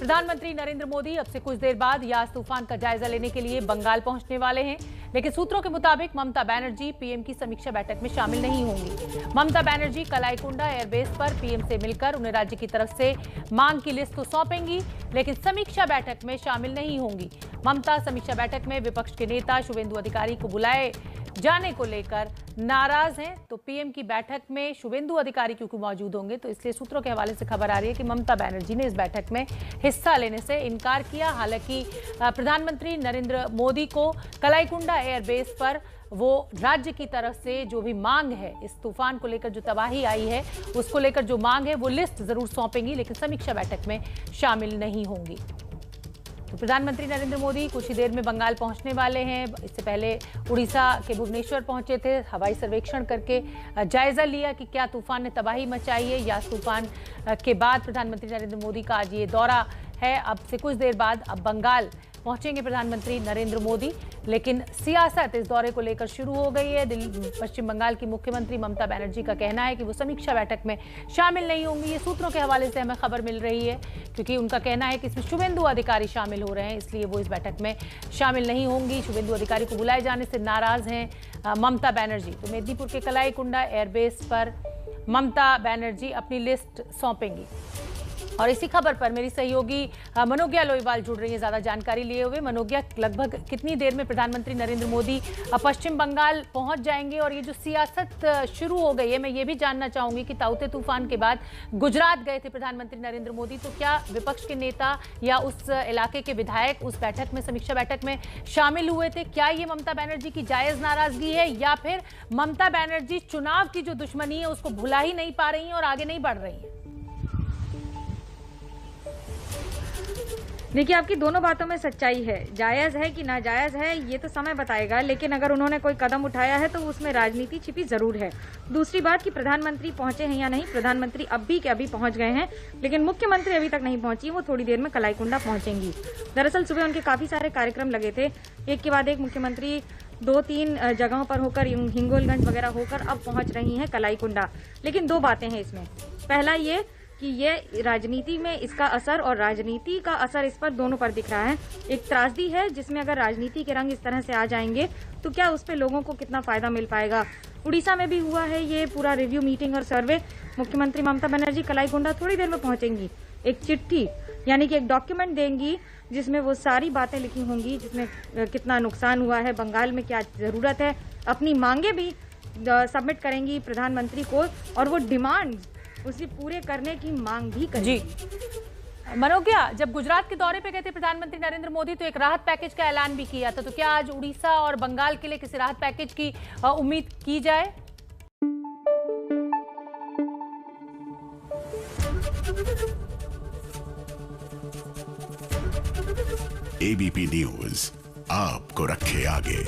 प्रधानमंत्री नरेंद्र मोदी अब से कुछ देर बाद यास तूफान का जायजा लेने के लिए बंगाल पहुंचने वाले हैं, लेकिन सूत्रों के मुताबिक ममता बनर्जी पीएम की समीक्षा बैठक में शामिल नहीं होंगी। ममता बनर्जी कलाईकुंडा एयरबेस पर पीएम से मिलकर उन्हें राज्य की तरफ से मांग की लिस्ट तो सौंपेंगी, लेकिन समीक्षा बैठक में शामिल नहीं होंगी। ममता समीक्षा बैठक में विपक्ष के नेता शुभेंदु अधिकारी को बुलाए जाने को लेकर नाराज हैं, तो पीएम की बैठक में शुभेंदु अधिकारी क्योंकि मौजूद होंगे, तो इसलिए सूत्रों के हवाले से खबर आ रही है कि ममता बनर्जी ने इस बैठक में हिस्सा लेने से इनकार किया। हालांकि प्रधानमंत्री नरेंद्र मोदी को कलाईकुंडा एयरबेस पर वो राज्य की तरफ से जो भी मांग है, इस तूफान को लेकर जो तबाही आई है उसको लेकर जो मांग है वो लिस्ट जरूर सौंपेंगी, लेकिन समीक्षा बैठक में शामिल नहीं होंगी। तो प्रधानमंत्री नरेंद्र मोदी कुछ ही देर में बंगाल पहुंचने वाले हैं। इससे पहले उड़ीसा के भुवनेश्वर पहुंचे थे, हवाई सर्वेक्षण करके जायजा लिया कि क्या तूफान ने तबाही मचाई है। यास तूफान के बाद प्रधानमंत्री नरेंद्र मोदी का आज ये दौरा है। अब से कुछ देर बाद अब बंगाल पहुंचेंगे प्रधानमंत्री नरेंद्र मोदी, लेकिन सियासत इस दौरे को लेकर शुरू हो गई है। पश्चिम बंगाल की मुख्यमंत्री ममता बनर्जी का कहना है कि वो समीक्षा बैठक में शामिल नहीं होंगी। ये सूत्रों के हवाले से हमें खबर मिल रही है, क्योंकि उनका कहना है कि इसमें शुभेंदु अधिकारी शामिल हो रहे हैं, इसलिए वो इस बैठक में शामिल नहीं होंगी। शुभेंदु अधिकारी को बुलाए जाने से नाराज हैं ममता बनर्जी। तो मेदिनीपुर के कलाईकुंडा एयरबेस पर ममता बनर्जी अपनी लिस्ट सौंपेंगी। और इसी खबर पर मेरी सहयोगी मनोज्ञा लोईवाल जुड़ रही है ज्यादा जानकारी लिए हुए। मनोज्ञा, लगभग कितनी देर में प्रधानमंत्री नरेंद्र मोदी पश्चिम बंगाल पहुंच जाएंगे? और ये जो सियासत शुरू हो गई है, मैं ये भी जानना चाहूंगी कि ताउते तूफान के बाद गुजरात गए थे प्रधानमंत्री नरेंद्र मोदी, तो क्या विपक्ष के नेता या उस इलाके के विधायक उस बैठक में, समीक्षा बैठक में शामिल हुए थे? क्या ये ममता बनर्जी की जायज नाराजगी है, या फिर ममता बनर्जी चुनाव की जो दुश्मनी है उसको भुला ही नहीं पा रही है और आगे नहीं बढ़ रही है? देखिए, आपकी दोनों बातों में सच्चाई है। जायज है कि नाजायज है ये तो समय बताएगा, लेकिन अगर उन्होंने कोई कदम उठाया है तो उसमें राजनीति छिपी जरूर है। दूसरी बात कि प्रधानमंत्री पहुंचे हैं या नहीं, प्रधानमंत्री अभी के अभी पहुंच गए हैं, लेकिन मुख्यमंत्री अभी तक नहीं पहुंची। वो थोड़ी देर में कलाईकुंडा पहुंचेंगी। दरअसल सुबह उनके काफी सारे कार्यक्रम लगे थे, एक के बाद एक मुख्यमंत्री 2-3 जगहों पर होकर, हिंगोलगंज वगैरह होकर अब पहुंच रही हैं कलाईकुंडा। लेकिन दो बातें हैं इसमें। पहला ये कि ये राजनीति में इसका असर और राजनीति का असर इस पर दोनों पर दिख रहा है। एक त्रासदी है जिसमें अगर राजनीति के रंग इस तरह से आ जाएंगे तो क्या उस पे लोगों को कितना फायदा मिल पाएगा। उड़ीसा में भी हुआ है ये पूरा रिव्यू मीटिंग और सर्वे। मुख्यमंत्री ममता बनर्जी कलाईकुंडा थोड़ी देर में पहुंचेंगी, एक चिट्ठी यानी कि एक डॉक्यूमेंट देंगी जिसमें वो सारी बातें लिखी होंगी, जिसमें कितना नुकसान हुआ है, बंगाल में क्या जरूरत है, अपनी मांगे भी सबमिट करेंगी प्रधानमंत्री को, और वो डिमांड्स उसे पूरे करने की मांग भी करेंगी। जी मनोज्ञा, जब गुजरात के दौरे पे गए थे प्रधानमंत्री नरेंद्र मोदी तो एक राहत पैकेज का ऐलान भी किया था, तो क्या आज उड़ीसा और बंगाल के लिए किसी राहत पैकेज की उम्मीद की जाए? एबीपी न्यूज आपको रखे आगे।